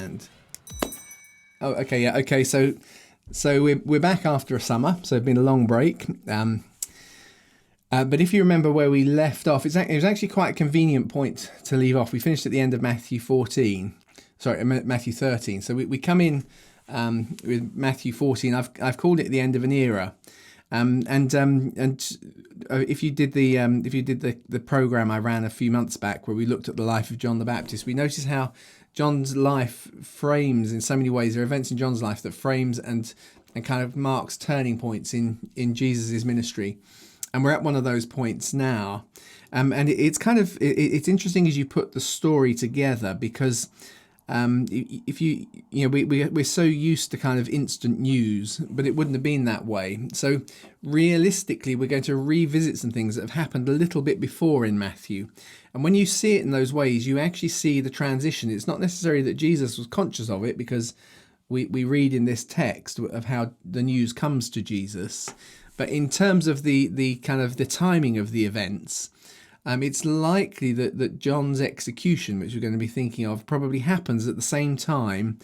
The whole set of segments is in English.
hand. Oh, okay, yeah, okay. So we're back after a summer, so it's been a long break. But if you remember where we left off, it was actually quite a convenient point to leave off. We finished at the end of Matthew 13. So we come in with Matthew 14. I've called it the end of an era. If you did the program I ran a few months back where we looked at the life of John the Baptist, we noticed how John's life frames in so many ways. There are events in John's life that frames and kind of marks turning points in Jesus's ministry. And we're at one of those points now. And it's interesting as you put the story together, because we're so used to kind of instant news, but it wouldn't have been that way. So realistically, we're going to revisit some things that have happened a little bit before in Matthew. And when you see it in those ways, you actually see the transition. It's not necessarily that Jesus was conscious of it, because we read in this text of how the news comes to Jesus. But in terms of the kind of the timing of the events, it's likely that John's execution, which we're going to be thinking of, probably happens at the same time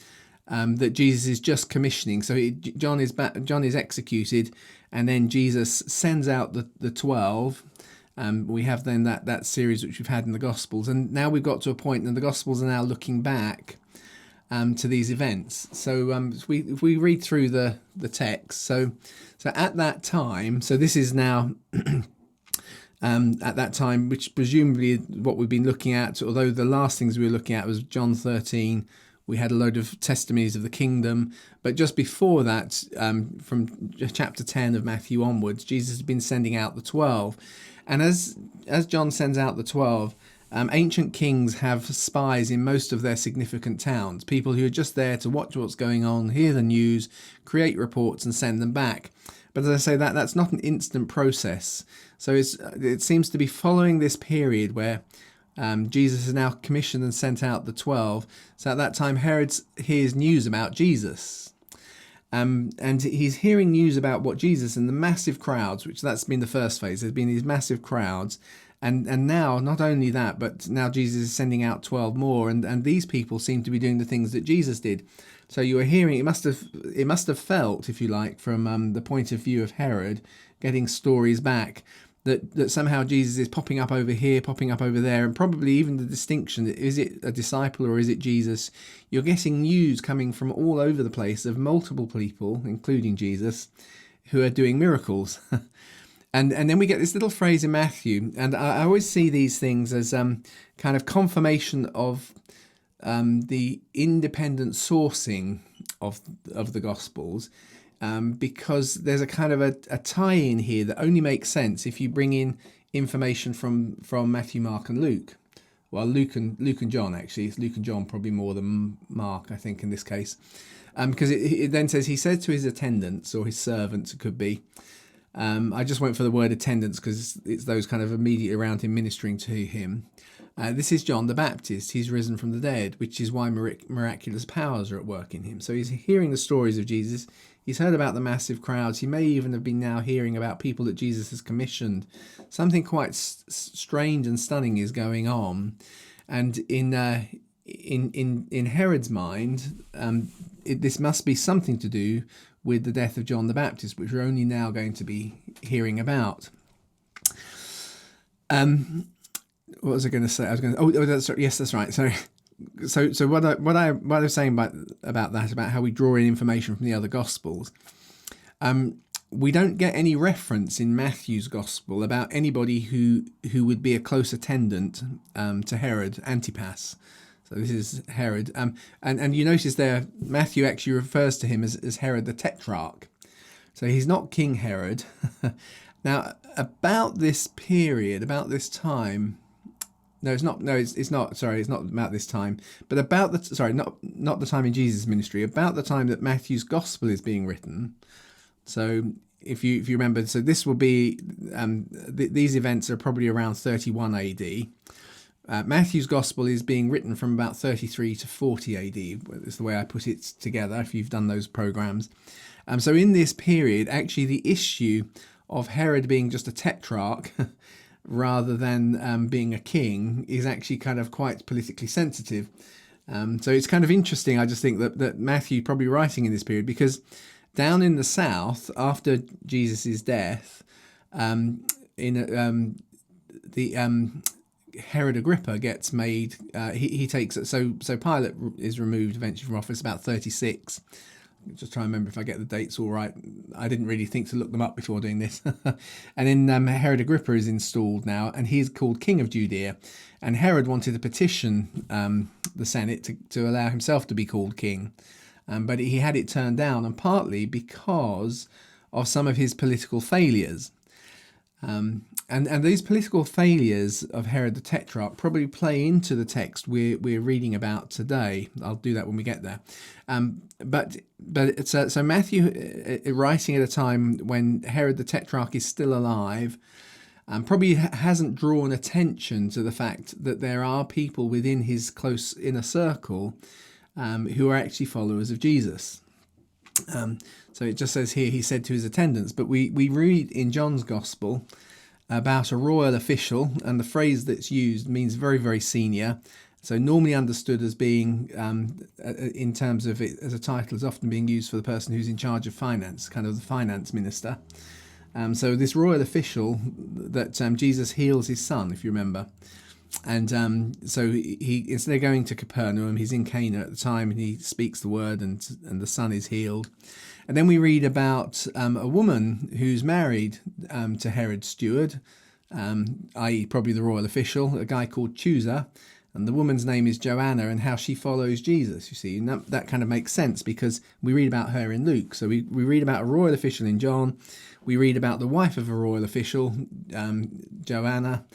that Jesus is just commissioning. So John is executed, and then Jesus sends out the 12. We have then that series which we've had in the Gospels, and now we've got to a point, and the Gospels are now looking back to these events. So if we read through the text, so at that time, so this is now at that time, which presumably what we've been looking at, although the last things we were looking at was John 13, we had a load of testimonies of the kingdom, but just before that, from chapter 10 of Matthew onwards, Jesus has been sending out the 12. And as John sends out the 12, ancient kings have spies in most of their significant towns, people who are just there to watch what's going on, hear the news, create reports and send them back. But as I say, that's not an instant process. So it seems to be following this period where Jesus has now commissioned and sent out the 12. So at that time, Herod hears news about Jesus. And he's hearing news about what Jesus and the massive crowds, which that's been the first phase. There's been these massive crowds. And now, not only that, but now Jesus is sending out 12 more. And these people seem to be doing the things that Jesus did. So you were hearing, it must have felt, if you like, from the point of view of Herod, getting stories back, that somehow Jesus is popping up over here, popping up over there, and probably even the distinction, is it a disciple or is it Jesus? You're getting news coming from all over the place of multiple people, including Jesus, who are doing miracles. And then we get this little phrase in Matthew, and I always see these things as kind of confirmation of the independent sourcing of the Gospels, because there's a kind of a tie-in here that only makes sense if you bring in information from Matthew, Mark, and Luke. Well, Luke and John, actually. It's Luke and John probably more than Mark, I think, in this case. Because it then says, he said to his attendants, or his servants, it could be. I just went for the word attendants because it's those kind of immediately around him ministering to him. This is John the Baptist. He's risen from the dead, which is why miraculous powers are at work in him. So he's hearing the stories of Jesus. He's heard about the massive crowds. He may even have been now hearing about people that Jesus has commissioned. Something quite strange and stunning is going on. And in Herod's mind, this must be something to do with the death of John the Baptist, which we're only now going to be hearing about. What was I going to say? That's right. So what I was saying about that, about how we draw in information from the other Gospels, we don't get any reference in Matthew's Gospel about anybody who would be a close attendant to Herod Antipas. So this is Herod. And you notice there, Matthew actually refers to him as Herod the Tetrarch. So he's not King Herod. Now, about this period, about this time, it's not about this time, but about not the time in Jesus' ministry, about the time that Matthew's Gospel is being written. So if you remember, so this will be, these events are probably around 31 AD. Matthew's Gospel is being written from about 33 to 40 AD. Is the way I put it together, if you've done those programs. So in this period, actually the issue of Herod being just a tetrarch rather than being a king is actually kind of quite politically sensitive. So it's kind of interesting. I just think that Matthew probably writing in this period, because down in the south, after Jesus' death, in the Herod Agrippa gets made. He takes it. So Pilate is removed eventually from office about 36. Just try and remember if I get the dates all right. I didn't really think to look them up before doing this. And then Herod Agrippa is installed now, and he's called King of Judea. And Herod wanted to petition the Senate to allow himself to be called king. But he had it turned down, and partly because of some of his political failures. And these political failures of Herod the Tetrarch probably play into the text we're reading about today. I'll do that when we get there. But so Matthew, writing at a time when Herod the Tetrarch is still alive, probably hasn't drawn attention to the fact that there are people within his close inner circle who are actually followers of Jesus. So it just says here, he said to his attendants, but we read in John's Gospel about a royal official, and the phrase that's used means very, very senior. So normally understood as being, in terms of it as a title, is often being used for the person who's in charge of finance, kind of the finance minister. So this royal official that Jesus heals his son, if you remember. And so he instead of going to Capernaum, he's in Cana at the time, and he speaks the word, and the son is healed. And then we read about a woman who's married to Herod's steward, i.e. probably the royal official, a guy called Chusa, and the woman's name is Joanna, and how she follows Jesus, you see. And that kind of makes sense because we read about her in Luke. So we read about a royal official in John. We read about the wife of a royal official, Joanna,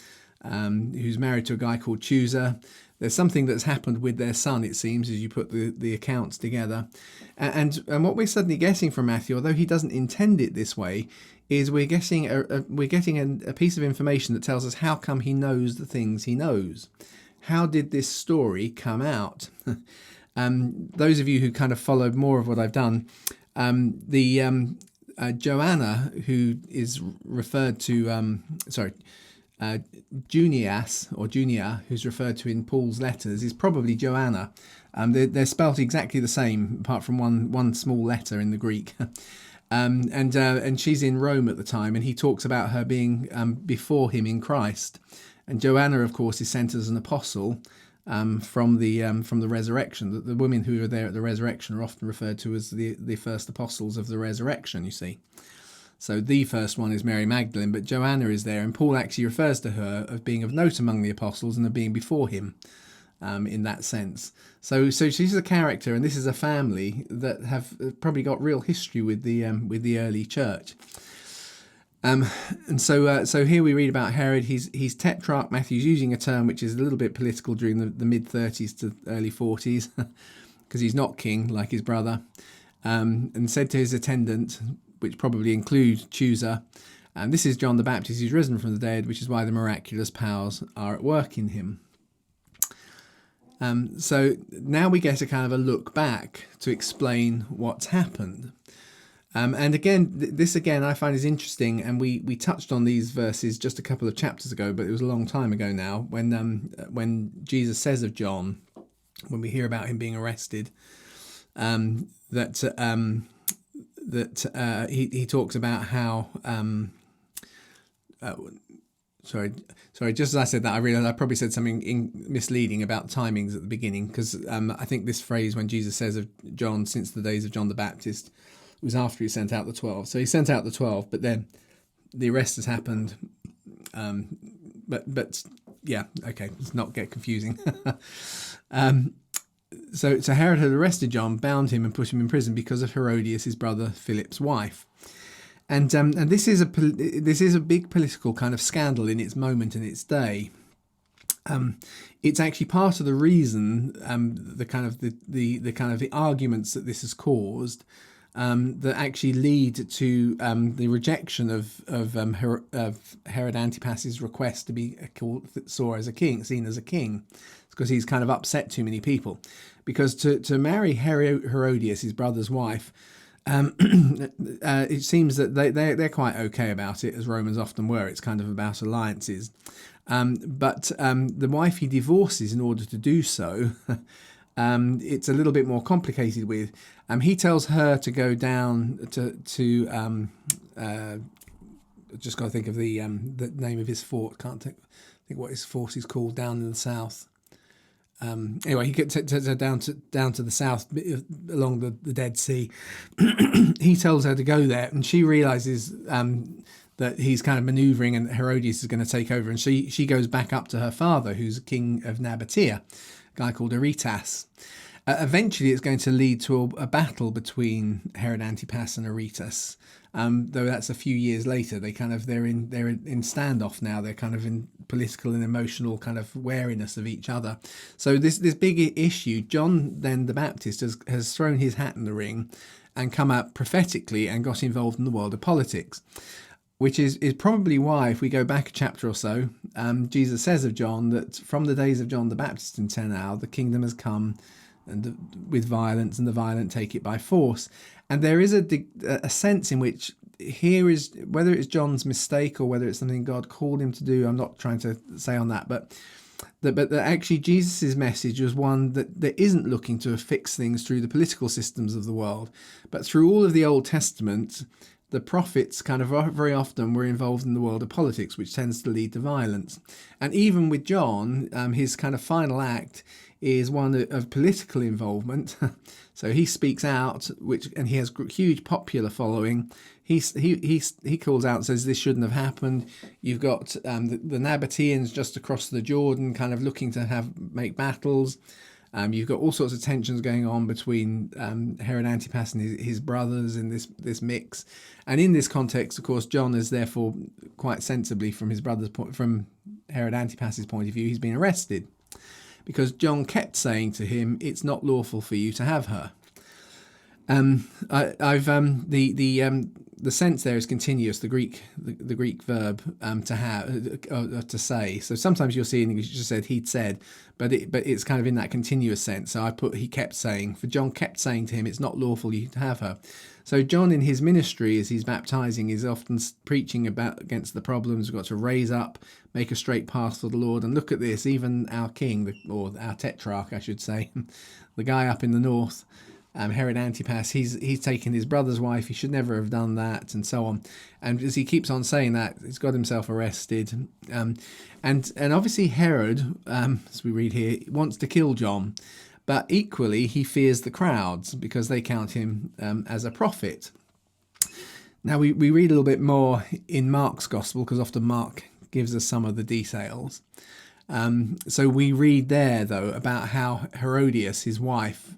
who's married to a guy called Chusa. There's something that's happened with their son, it seems, as you put the accounts together. And what we're suddenly getting from Matthew, although he doesn't intend it this way, is we're getting a piece of information that tells us how come he knows the things he knows. How did this story come out? Those of you who kind of followed more of what I've done, Joanna, who is referred to, Junias, or Junia, who's referred to in Paul's letters, is probably Joanna. They're spelt exactly the same, apart from one small letter in the Greek. And she's in Rome at the time, and he talks about her being before him in Christ. And Joanna, of course, is sent as an apostle from the resurrection. The women who are there at the resurrection are often referred to as the first apostles of the resurrection, you see. So the first one is Mary Magdalene, but Joanna is there, and Paul actually refers to her as being of note among the apostles and of being before him in that sense. So she's a character, and this is a family that have probably got real history with the early church. And so here we read about Herod. He's tetrarch. Matthew's using a term which is a little bit political during the mid-30s to early 40s, because he's not king like his brother, and said to his attendant, which probably include Chusa, and this is John the Baptist who's risen from the dead, which is why the miraculous powers are at work in him. So now we get a kind of a look back to explain what's happened. And again, this again I find is interesting, and we touched on these verses just a couple of chapters ago, but it was a long time ago now, when Jesus says of John, when we hear about him being arrested, that he talks about how sorry, just as I said that, I realized I probably said something misleading about timings at the beginning, because I think this phrase, when Jesus says of John, since the days of John the Baptist, was after he sent out the 12. So he sent out the 12, but then the arrest has happened. But yeah, okay, let's not get confusing. So Herod had arrested John, bound him, and put him in prison because of Herodias, his brother Philip's wife. And this is a big political kind of scandal in its moment, in its day. It's actually part of the reason, the kind of the arguments that this has caused, that actually lead to the rejection of Herod Antipas's request to be seen as a king, because he's kind of upset too many people. Because to marry Herodias, his brother's wife, it seems that they're quite okay about it, as Romans often were. It's kind of about alliances. But the wife he divorces in order to do so it's a little bit more complicated with. He tells her to go down to just got to think of the name of his fort. Can't think what his fort is called down in the south. Anyway, he gets down to the south along the Dead Sea. He tells her to go there, and she realizes that he's kind of maneuvering, and Herodias is going to take over, and she goes back up to her father, who's king of Nabatea, a guy called Aretas. Eventually, it's going to lead to a battle between Herod Antipas and Aretas. Though that's a few years later. They're in standoff now. They're kind of in political and emotional kind of wariness of each other. So this big issue, John then the Baptist has thrown his hat in the ring and come out prophetically and got involved in the world of politics, which is probably why, if we go back a chapter or so, Jesus says of John that from the days of John the Baptist until now, the kingdom has come and with violence, and the violent take it by force. And there is a sense in which here is, whether it's John's mistake or whether it's something God called him to do, I'm not trying to say on that, but that actually Jesus' message was one that isn't looking to fix things through the political systems of the world, but through all of the Old Testament, the prophets kind of very often were involved in the world of politics, which tends to lead to violence. And even with John, his kind of final act is one of political involvement. So he speaks out, and he has huge popular following. He calls out and says this shouldn't have happened. You've got the Nabateans just across the Jordan, kind of looking to make battles. You've got all sorts of tensions going on between Herod Antipas and his brothers in this mix. And in this context, of course, John is therefore quite sensibly, from Herod Antipas's point of view, he's been arrested, because John kept saying to him, "It's not lawful for you to have her." The sense there is continuous. The Greek verb to have to say. So sometimes you'll see in English it just said he'd said, but it's kind of in that continuous sense. So I put he kept saying. For John kept saying to him, "It's not lawful you to have her." So John, in his ministry, as he's baptizing, is often preaching against the problems. We've got to raise up, make a straight path for the Lord. And look at this, even our king, or our tetrarch, I should say, the guy up in the north, Herod Antipas, he's taken his brother's wife. He should never have done that, and so on. And as he keeps on saying that, he's got himself arrested. And obviously Herod, as we read here, wants to kill John. But equally, he fears the crowds because they count him as a prophet. Now, we read a little bit more in Mark's gospel, because often Mark gives us some of the details. So we read there, though, about how Herodias, his wife,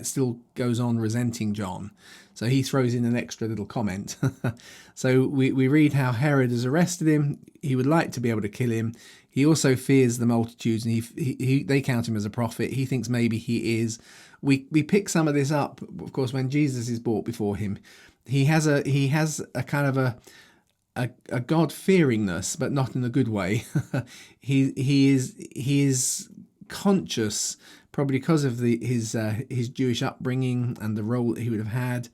still goes on resenting John. So he throws in an extra little comment. So we read how Herod has arrested him. He would like to be able to kill him. He also fears the multitudes, and they count him as a prophet. He thinks maybe he is. We pick some of this up, of course, when Jesus is brought before him. He has a kind of a God-fearingness, but not in a good way. he is conscious, probably because of his Jewish upbringing and the role that he would have had,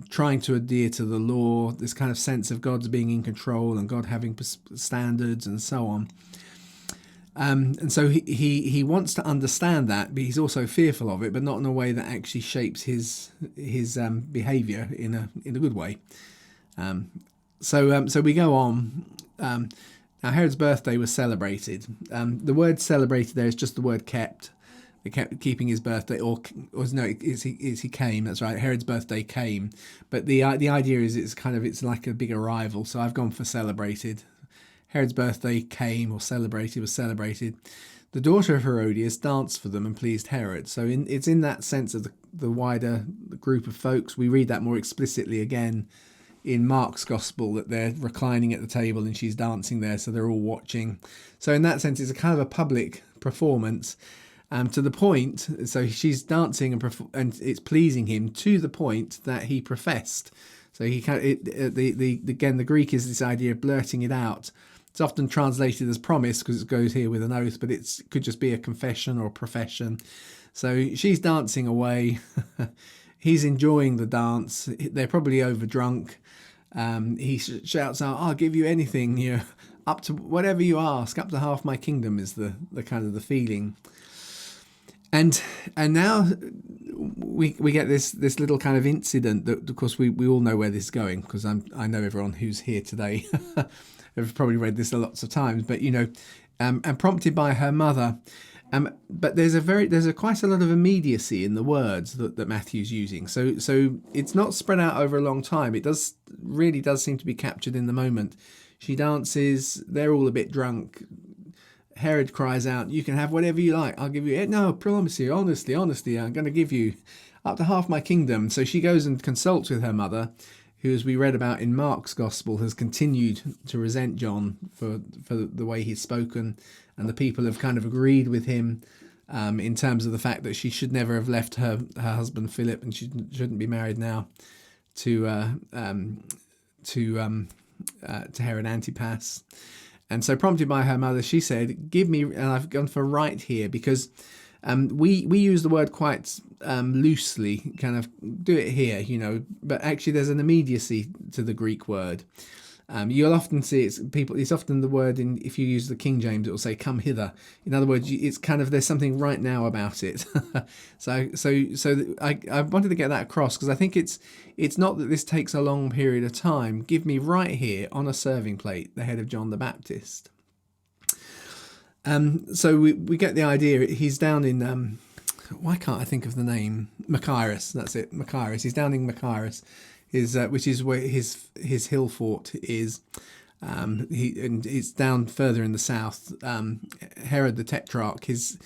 trying to adhere to the law, this kind of sense of God's being in control and God having standards and so on. And so he wants to understand that, but he's also fearful of it, but not in a way that actually shapes his behaviour in a good way. So we go on. Now Herod's birthday was celebrated. The word celebrated there is just the word kept. They kept keeping his birthday, or no, he came. That's right. Herod's birthday came, but the idea is it's like a big arrival. So I've gone for celebrated. Herod's birthday came, or was celebrated. The daughter of Herodias danced for them and pleased Herod. So it's in that sense of the wider group of folks. We read that more explicitly again in Mark's gospel, that they're reclining at the table and she's dancing there, so they're all watching. So in that sense, it's a kind of a public performance. To the point, so she's dancing and it's pleasing him to the point that he professed. So the Greek is this idea of blurting it out. It's often translated as promise because it goes here with an oath, but it could just be a confession or a profession. So she's dancing away. He's enjoying the dance. They're probably overdrunk. He shouts out, "I'll give you anything, up to whatever you ask, up to half my kingdom," is the kind of the feeling. And now we get this little kind of incident that, of course, we all know where this is going, because I know everyone who's here today have probably read this lots of times. But and prompted by her mother. But there's quite a lot of immediacy in the words that Matthew's using. So it's not spread out over a long time. It really does seem to be captured in the moment. She dances. They're all a bit drunk. Herod cries out, "You can have whatever you like. I'll give you it. No, promise you, honestly, I'm going to give you up to half my kingdom." So she goes and consults with her mother, who, as we read about in Mark's Gospel, has continued to resent John for the way he's spoken, and the people have kind of agreed with him in terms of the fact that she should never have left her husband Philip, and she shouldn't be married now to Herod Antipas. And so, prompted by her mother, she said, "Give me," and I've gone for right here, because we use the word quite loosely, kind of do it here, but actually there's an immediacy to the Greek word. You'll often see it's often the word if you use the King James, it will say "come hither." In other words, it's kind of, there's something right now about it. so I wanted to get that across, because I think it's not that this takes a long period of time. Give me right here on a serving plate the head of John the Baptist. So we get the idea. He's down in why can't I think of the name? Machaerus. That's it, Machaerus. He's down in Machaerus, which is where his hill fort is. And it's down further in the south. Herod the Tetrarch, his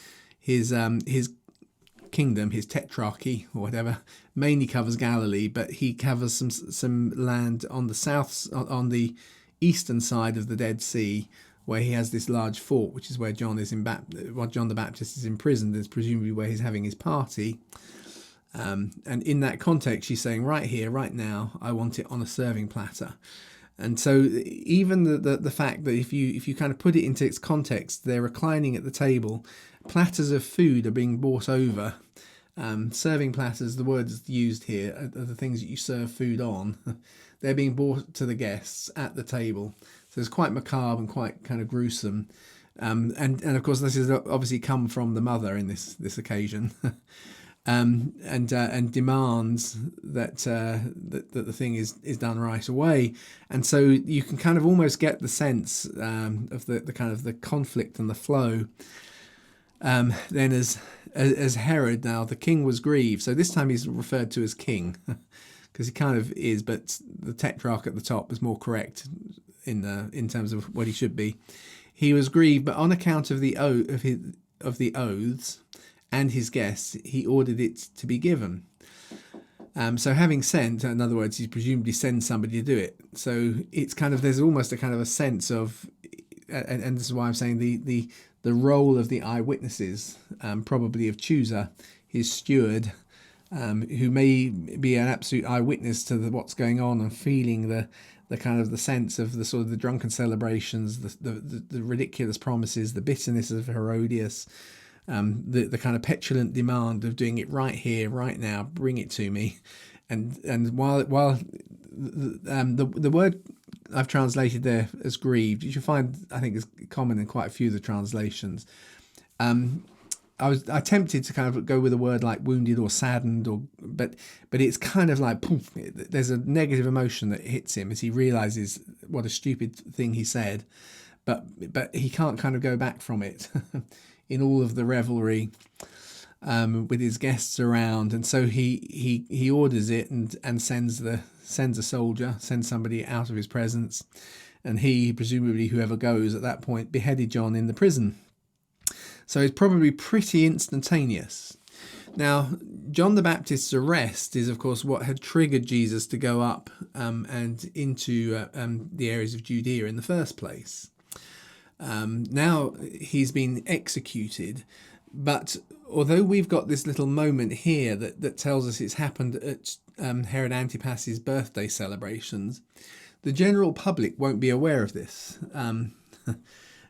kingdom, his tetrarchy or whatever, mainly covers Galilee, but he covers some land on the eastern side of the Dead Sea, where he has this large fort, which is where John the Baptist is imprisoned. Is presumably where he's having his party. And in that context, she's saying, right here, right now, I want it on a serving platter. And so even the fact that if you kind of put it into its context, they're reclining at the table, platters of food are being brought over. Serving platters, the words used here, are the things that you serve food on. They're being brought to the guests at the table. So it's quite macabre and quite kind of gruesome. And of course, this has obviously come from the mother in this occasion. And demands that the thing is done right away. And so you can kind of almost get the sense of the kind of the conflict and the flow. Then as Herod, now the king was grieved. So this time he's referred to as king, because he kind of is, but the tetrarch at the top is more correct in terms of what he should be. He was grieved, but on account of the oaths and his guests, he ordered it to be given. So having sent, in other words, he presumably sends somebody to do it. So it's kind of, there's almost a kind of a sense of, and this is why I'm saying the role of the eyewitnesses, probably of Chusa, his steward, who may be an absolute eyewitness to what's going on and feeling the kind of the sense of the sort of the drunken celebrations, the ridiculous promises, the bitterness of Herodias, the kind of petulant demand of doing it right here, right now, bring it to me. And while the word I've translated there as grieved, you should find, I think, is common in quite a few of the translations. I tempted to kind of go with a word like wounded or saddened, but it's kind of like poof, there's a negative emotion that hits him as he realizes what a stupid thing he said, but he can't kind of go back from it in all of the revelry with his guests around. And so he orders it and sends a soldier, sends somebody out of his presence, and he, presumably whoever goes at that point, beheaded John in the prison. So it's probably pretty instantaneous. Now, John the Baptist's arrest is, of course, what had triggered Jesus to go up and into the areas of Judea in the first place. Now he's been executed, but although we've got this little moment here that tells us it's happened at Herod Antipas's birthday celebrations, the general public won't be aware of this.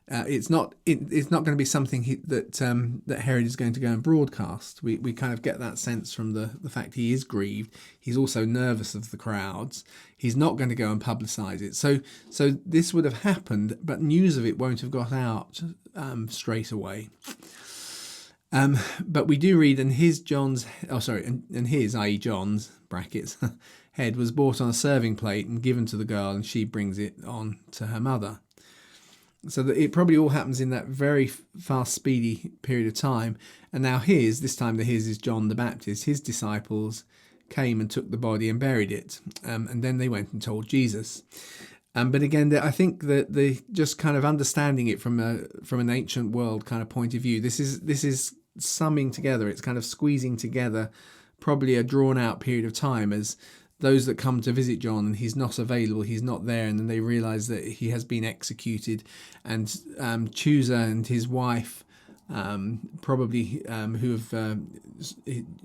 It's not going to be something that Herod is going to go and broadcast. We kind of get that sense from the fact he is grieved. He's also nervous of the crowds. He's not going to go and publicise it. So this would have happened, but news of it won't have got out straight away. But we do read, and his John's, and his, i.e. John's, brackets, head was brought on a serving plate and given to the girl, and she brings it on to her mother. So that it probably all happens in that very fast, speedy period of time. And now this time his is John the Baptist. His disciples came and took the body and buried it. And then they went and told Jesus. But again, I think that the just kind of understanding it from an ancient world kind of point of view, this is summing together. It's kind of squeezing together probably a drawn out period of time as those that come to visit John and he's not available, he's not there, and then they realize that he has been executed, and Chusa and his wife,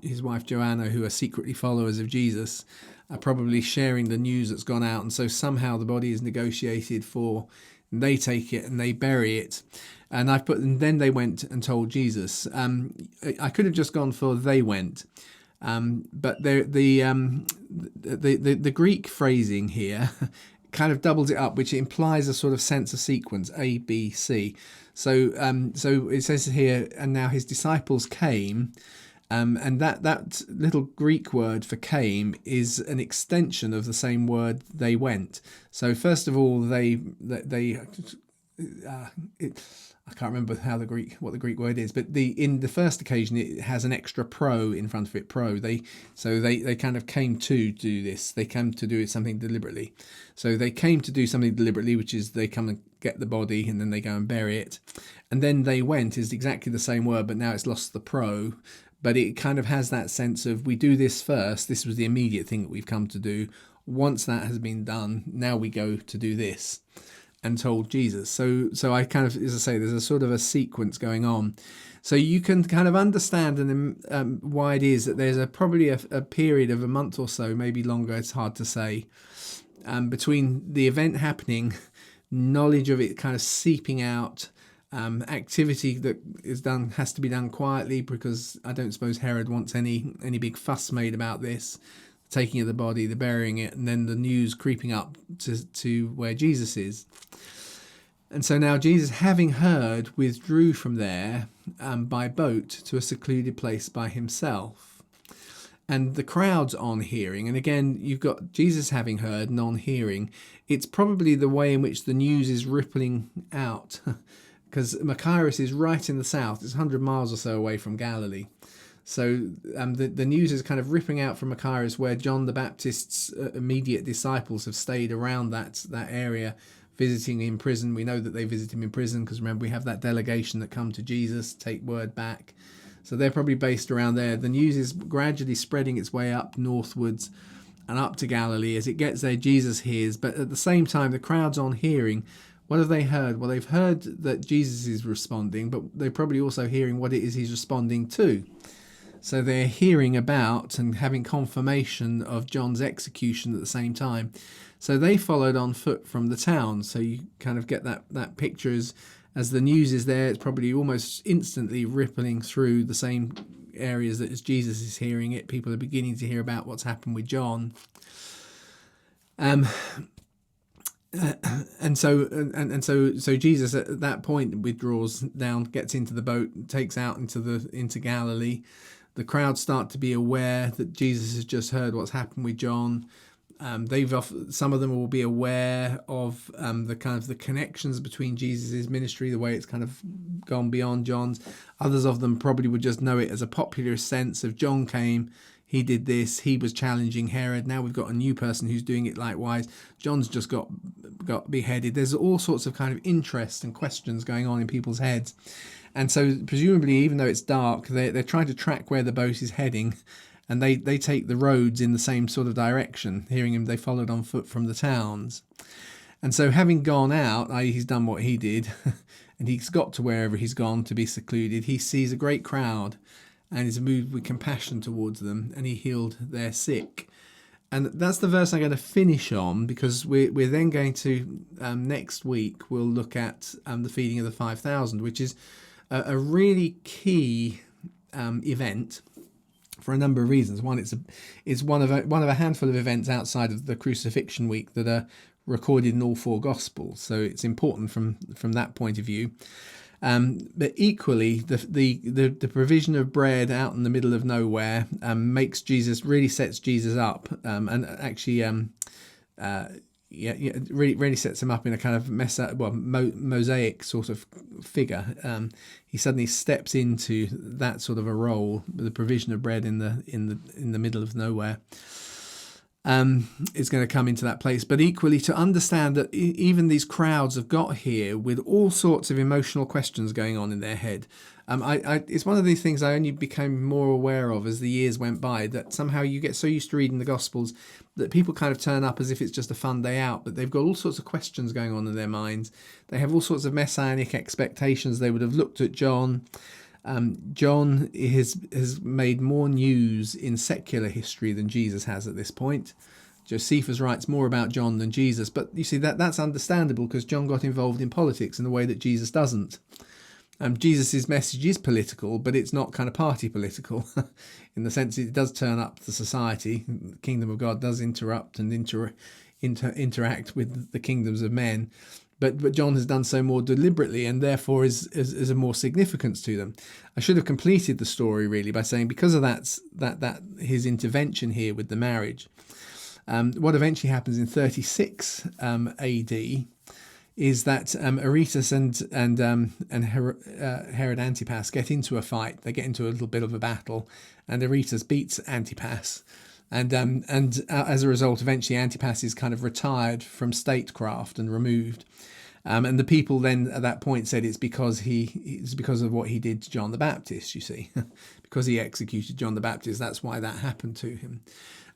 his wife Joanna, who are secretly followers of Jesus, are probably sharing the news that's gone out, and so somehow the body is negotiated for, and they take it and they bury it. And then they went and told Jesus. I could have just gone for they went. But the Greek phrasing here kind of doubles it up, which implies a sort of sense of sequence, A, B, C. So it says here, and now his disciples came, and that little Greek word for came is an extension of the same word they went. So first of all, I can't remember what the Greek word is, but in the first occasion it has an extra pro in front of it. They kind of came to do this. They came to do something deliberately. So they came to do something deliberately, which is they come and get the body and then they go and bury it. And then they went is exactly the same word, but now it's lost the pro. But it kind of has that sense of we do this first. This was the immediate thing that we've come to do. Once that has been done, now we go to do this. And told Jesus. So I kind of, as I say, there's a sort of a sequence going on. So you can kind of understand why it is that there's probably a period of a month or so, maybe longer, it's hard to say, between the event happening, knowledge of it kind of seeping out, activity that has to be done quietly, because I don't suppose Herod wants any big fuss made about this. Taking of the body, the burying it, and then the news creeping up to where Jesus is. And so now Jesus, having heard, withdrew from there by boat to a secluded place by himself. And the crowds on hearing, and again, you've got Jesus having heard and on hearing. It's probably the way in which the news is rippling out, because Machaerus is right in the south. It's 100 miles or so away from Galilee. So the news is kind of ripping out from Machaerus, where John the Baptist's immediate disciples have stayed around that area, visiting in prison. We know that they visit him in prison because remember, we have that delegation that come to Jesus, take word back. So they're probably based around there. The news is gradually spreading its way up northwards and up to Galilee. As it gets there, Jesus hears. But at the same time, the crowd's on hearing. What have they heard? Well, they've heard that Jesus is responding, but they're probably also hearing what it is he's responding to. So they're hearing about and having confirmation of John's execution at the same time. So they followed on foot from the town. So you kind of get that picture as the news is there. It's probably almost instantly rippling through the same areas that as Jesus is hearing it. People are beginning to hear about what's happened with John. And so Jesus at that point withdraws down, gets into the boat, takes out into Galilee. The crowd start to be aware that Jesus has just heard what's happened with John. Some of them will be aware of the connections between Jesus' ministry, the way it's kind of gone beyond John's. Others of them probably would just know it as a popular sense of John came, he did this, he was challenging Herod. Now we've got a new person who's doing it likewise. John's just got beheaded. There's all sorts of kind of interest and questions going on in people's heads. And so presumably, even though it's dark, they're trying to track where the boat is heading, and they take the roads in the same sort of direction. Hearing him, they followed on foot from the towns. And so having gone out, i.e. he's done what he did, and he's got to wherever he's gone to be secluded, he sees a great crowd and is moved with compassion towards them, and he healed their sick. And that's the verse I'm going to finish on, because we're then going to, next week, we'll look at the feeding of the 5,000, which is a really key event for a number of reasons. One, it's one of a handful of events outside of the crucifixion week that are recorded in all four Gospels, so it's important from that point of view. But equally, the provision of bread out in the middle of nowhere makes Jesus, really sets Jesus up, and actually really sets him up in a kind of mosaic sort of figure. He suddenly steps into that sort of a role, the provision of bread in the middle of nowhere. Is going to come into that place. But equally, to understand that even these crowds have got here with all sorts of emotional questions going on in their head. It's one of these things I only became more aware of as the years went by, that somehow you get so used to reading the Gospels that people kind of turn up as if it's just a fun day out, but they've got all sorts of questions going on in their minds. They have all sorts of messianic expectations. They would have looked at John. John has made more news in secular history than Jesus has at this point. Josephus writes more about John than Jesus, but you see that's understandable because John got involved in politics in a way that Jesus doesn't. Jesus's message is political, but it's not kind of party political in the sense it does turn up to society. The kingdom of God does interrupt and interact with the kingdoms of men. But John has done so more deliberately and therefore is a more significance to them. I should have completed the story really by saying because of that his intervention here with the marriage. What eventually happens in 36 AD is that Aretas and Herod Antipas get into a fight. They get into a little bit of a battle, and Aretas beats Antipas. And as a result, eventually Antipas is kind of retired from statecraft and removed. And the people then at that point said it's because of what he did to John the Baptist, you see, because he executed John the Baptist. That's why that happened to him.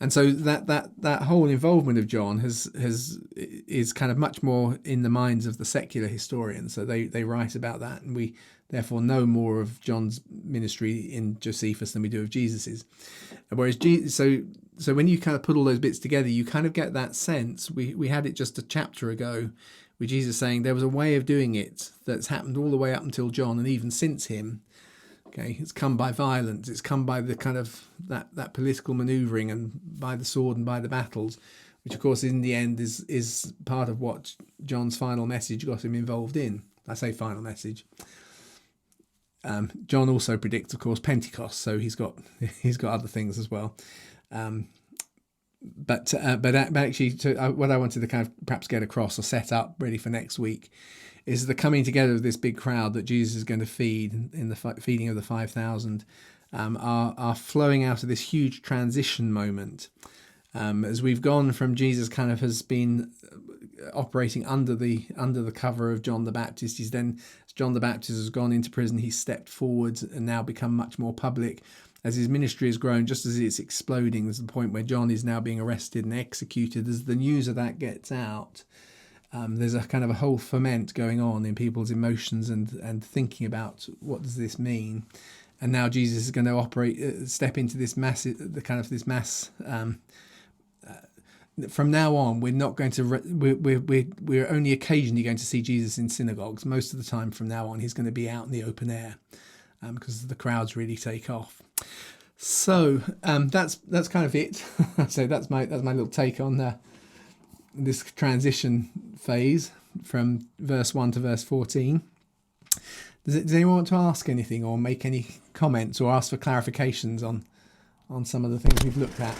And so that whole involvement of John is kind of much more in the minds of the secular historians. So they write about that, and we therefore know more of John's ministry in Josephus than we do of Jesus's. Whereas so when you kind of put all those bits together, you kind of get that sense. We had it just a chapter ago with Jesus saying there was a way of doing it that's happened all the way up until John and even since him. Okay, it's come by violence. It's come by the kind of that political manoeuvring and by the sword and by the battles, which of course in the end is part of what John's final message got him involved in. I say final message. John also predicts, of course, Pentecost, so he's got other things as well. But actually, what I wanted to kind of perhaps get across or set up ready for next week is the coming together of this big crowd that Jesus is going to feed in the feeding of the 5,000 are flowing out of this huge transition moment. As we've gone from Jesus kind of has been operating under the cover of John the Baptist. He's then, as John the Baptist has gone into prison, he's stepped forward and now become much more public. As his ministry has grown, just as it's exploding, there's the point where John is now being arrested and executed. As the news of that gets out, there's a kind of a whole ferment going on in people's emotions and thinking about what does this mean. And now Jesus is going to step into this mass. From now on, we're not going to. We're only occasionally going to see Jesus in synagogues. Most of the time, from now on, he's going to be out in the open air because the crowds really take off. So that's kind of it. So that's my little take on this transition phase from verse 1 to verse 14. Does anyone want to ask anything or make any comments or ask for clarifications on some of the things we've looked at?